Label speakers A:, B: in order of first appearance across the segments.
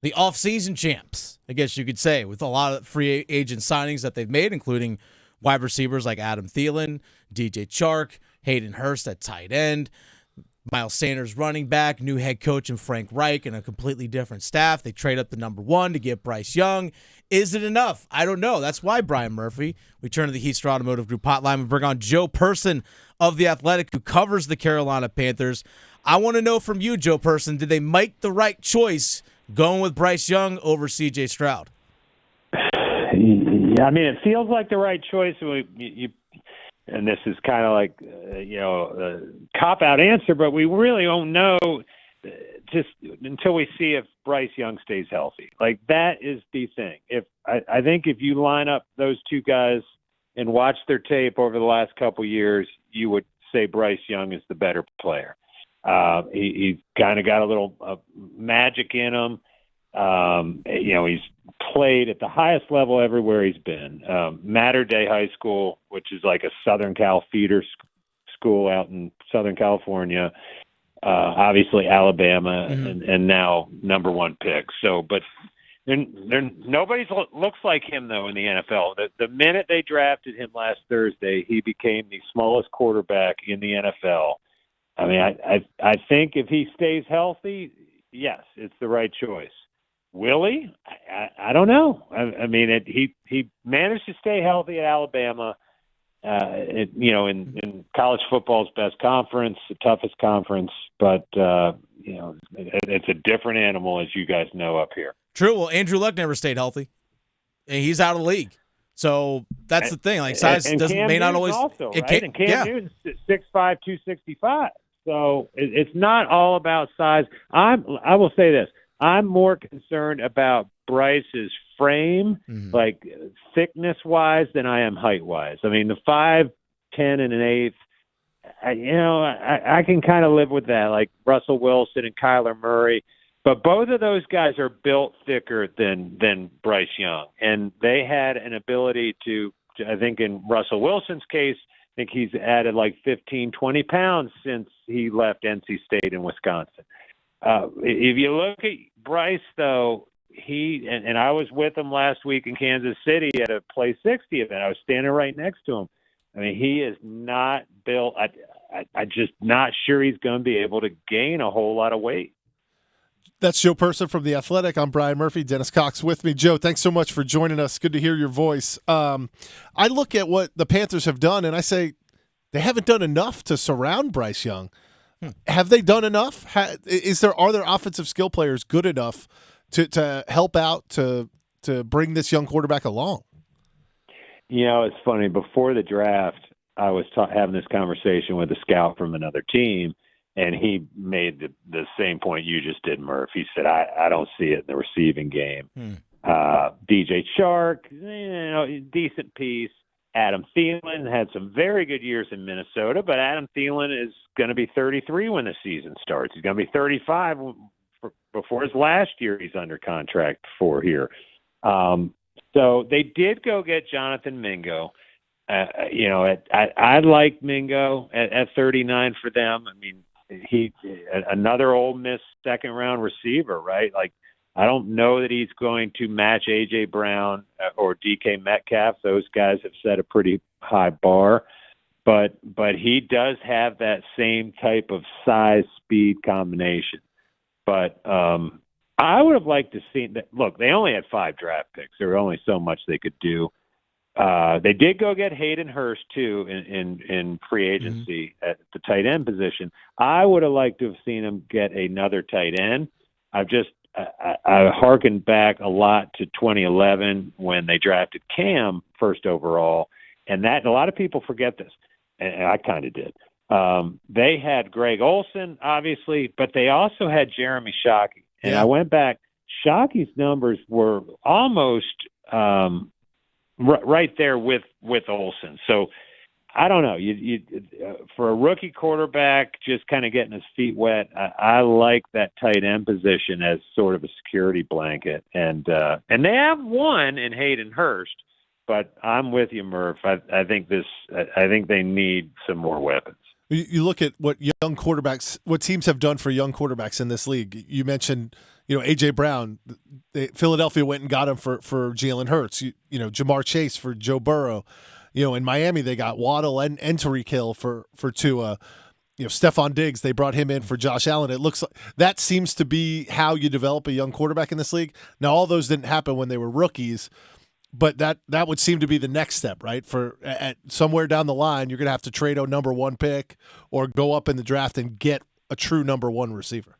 A: the offseason champs, I guess you could say, with a lot of free agent signings that they've made, including wide receivers like Adam Thielen, DJ Chark, Hayden Hurst at tight end, Miles Sanders running back, new head coach in Frank Reich, and a completely different staff. They trade up to number 1 to get Bryce Young. Is it enough? I don't know. That's why, Brian Murphy, we turn to the Heaster Automotive Group hotline and bring on Joe Person of The Athletic, who covers the Carolina Panthers. I want to know from you, Joe Person, did they make the right choice going with Bryce Young over C.J. Stroud?
B: Yeah, I mean, it feels like the right choice. And this is kind of like, a cop-out answer, but we really don't know just until we see if Bryce Young stays healthy. Like, that is the thing. I think if you line up those two guys and watch their tape over the last couple years, you would say Bryce Young is the better player. He's kind of got a little magic in him. He's played at the highest level everywhere he's been. Mater Dei High School, which is like a Southern Cal feeder school out in Southern California. Obviously Alabama, and now number 1 pick. So, but nobody looks like him though in the NFL. The minute they drafted him last Thursday, he became the smallest quarterback in the NFL. I mean, I think if he stays healthy, yes, it's the right choice. Will he? I don't know. I mean, he managed to stay healthy at Alabama, in college football's best conference, the toughest conference, but, it's a different animal, as you guys know up here.
A: True. Well, Andrew Luck never stayed healthy. And he's out of the league. So that's the thing. Like, size may not always.
B: Also, right? And Cam Newton's 6'5", 265. So it's not all about size. I will say this. I'm more concerned about Bryce's frame, like thickness-wise, than I am height-wise. I mean, the 5'10" and an eighth, I can kind of live with that, like Russell Wilson and Kyler Murray. But both of those guys are built thicker than Bryce Young. And they had an ability to, I think in Russell Wilson's case, I think he's added like 15, 20 pounds since he left NC State and Wisconsin. If you look at Bryce, though, and I was with him last week in Kansas City at a Play 60 event. I was standing right next to him. I mean, he is not built. I'm just not sure he's going to be able to gain a whole lot of weight.
C: That's Joe Person from The Athletic. I'm Brian Murphy. Dennis Cox with me. Joe, thanks so much for joining us. Good to hear your voice. I look at what the Panthers have done, and I say they haven't done enough to surround Bryce Young. Have they done enough? Are there offensive skill players good enough to help out to bring this young quarterback along?
B: It's funny. Before the draft, I was having this conversation with a scout from another team, and he made the same point you just did, Murph. He said, I don't see it in the receiving game. DJ Chark, decent piece. Adam Thielen had some very good years in Minnesota, but Adam Thielen is going to be 33 when the season starts. He's going to be 35 before his last year he's under contract for here. So they did go get Jonathan Mingo. I like Mingo at 39 for them. I mean, he another Ole Miss second-round receiver, right? Like, I don't know that he's going to match A.J. Brown or DK Metcalf. Those guys have set a pretty high bar. But he does have that same type of size-speed combination. But I would have liked to see that. Look, they only had 5 draft picks. There were only so much they could do. They did go get Hayden Hurst, too, in free agency at the tight end position. I would have liked to have seen him get another tight end. I harkened back a lot to 2011 when they drafted Cam first overall, and a lot of people forget this, and I kind of did. They had Greg Olson, obviously, but they also had Jeremy Shockey. And I went back. Shockey's numbers were almost right there with Olson. So I don't know. You for a rookie quarterback, just kind of getting his feet wet. I like that tight end position as sort of a security blanket, and they have one in Hayden Hurst. But I'm with you, Murph. I think they need some more weapons.
C: You look at what young quarterbacks, what teams have done for young quarterbacks in this league. You mentioned, A.J. Brown, Philadelphia went and got him for Jalen Hurts. Jamar Chase for Joe Burrow. In Miami they got Waddle and Tyreek Hill for Tua. Stephon Diggs, they brought him in for Josh Allen. It looks like that seems to be how you develop a young quarterback in this league. Now, all those didn't happen when they were rookies, but that would seem to be the next step, right? For at somewhere down the line, you're going to have to trade a number one pick or go up in the draft and get a true number one receiver.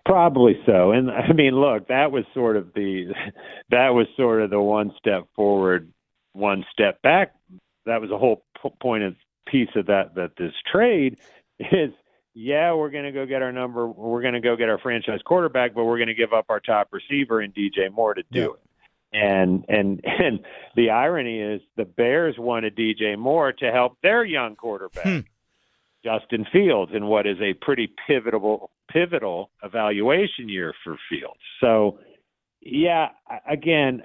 B: Probably so. And I mean, look, that was sort of the one step forward, one step back. That was the whole point of piece of that this trade is, we're going to go get our franchise quarterback, but we're going to give up our top receiver and DJ Moore to do it. And the irony is the Bears wanted DJ Moore to help their young quarterback, Justin Fields, in what is a pretty pivotal evaluation year for Fields. So, again,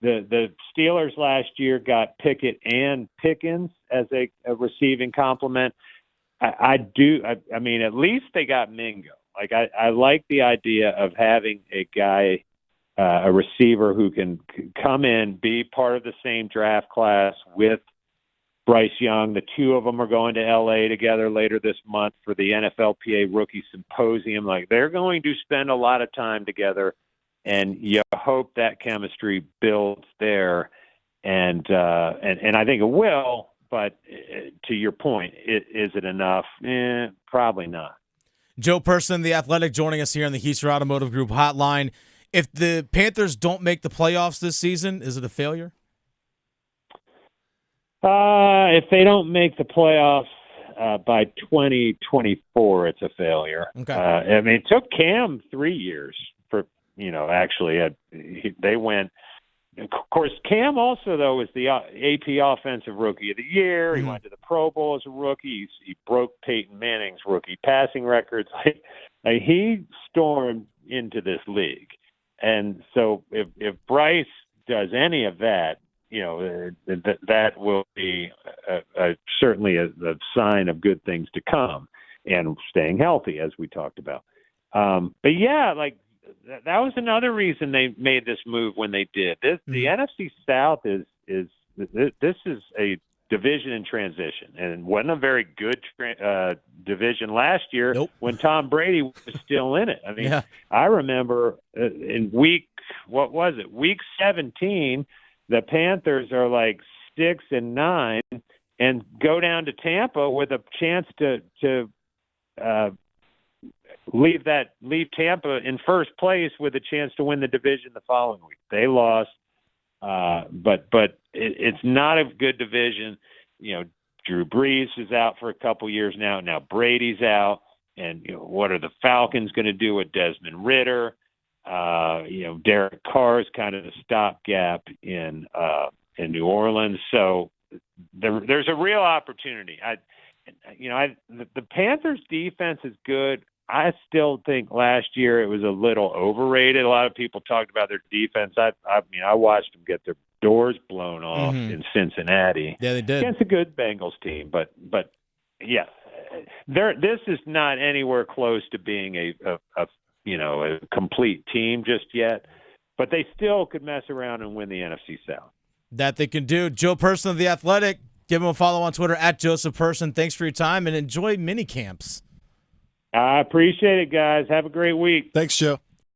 B: the Steelers last year got Pickett and Pickens as a receiving complement. I mean, at least they got Mingo. Like I like the idea of having a guy, a receiver who can come in, be part of the same draft class with Bryce Young. The two of them are going to L.A. together later this month for the NFLPA Rookie Symposium. Like, they're going to spend a lot of time together, and you hope that chemistry builds there. And I think it will. But to your point, is it enough? Probably not.
A: Joe Person, The Athletic, joining us here on the Heister Automotive Group hotline. If the Panthers don't make the playoffs this season, is it a failure?
B: If they don't make the playoffs by 2024, it's a failure.
A: Okay.
B: I mean, it took Cam 3 years for, they went. Of course, Cam also, though, is the AP Offensive Rookie of the Year. He went to the Pro Bowl as a rookie. He broke Peyton Manning's rookie passing records. He stormed into this league. And so if Bryce does any of that, that will be certainly a sign of good things to come, and staying healthy, as we talked about. But that was another reason they made this move when they did. The NFC South is a division in transition, and wasn't a very good division last year.
A: Nope.
B: When Tom Brady was still in it. I mean, I remember in week 17, the Panthers are like 6-9 and go down to Tampa with a chance to leave Tampa in first place with a chance to win the division the following week. They lost, but it's not a good division. Drew Brees is out for a couple years now. Now Brady's out, and what are the Falcons going to do with Desmond Ridder? Derek Carr is kind of the stopgap in New Orleans. So there's a real opportunity. The Panthers defense is good. I still think last year it was a little overrated. A lot of people talked about their defense. I watched them get their doors blown off in Cincinnati.
A: Yeah, they did.
B: Against a good Bengals team, but yeah, this is not anywhere close to being a complete team just yet. But they still could mess around and win the NFC South.
A: That they can do. Joe Person of The Athletic. Give him a follow on Twitter at Joseph Person. Thanks for your time, and enjoy mini camps.
B: I appreciate it, guys. Have a great week.
C: Thanks, Joe.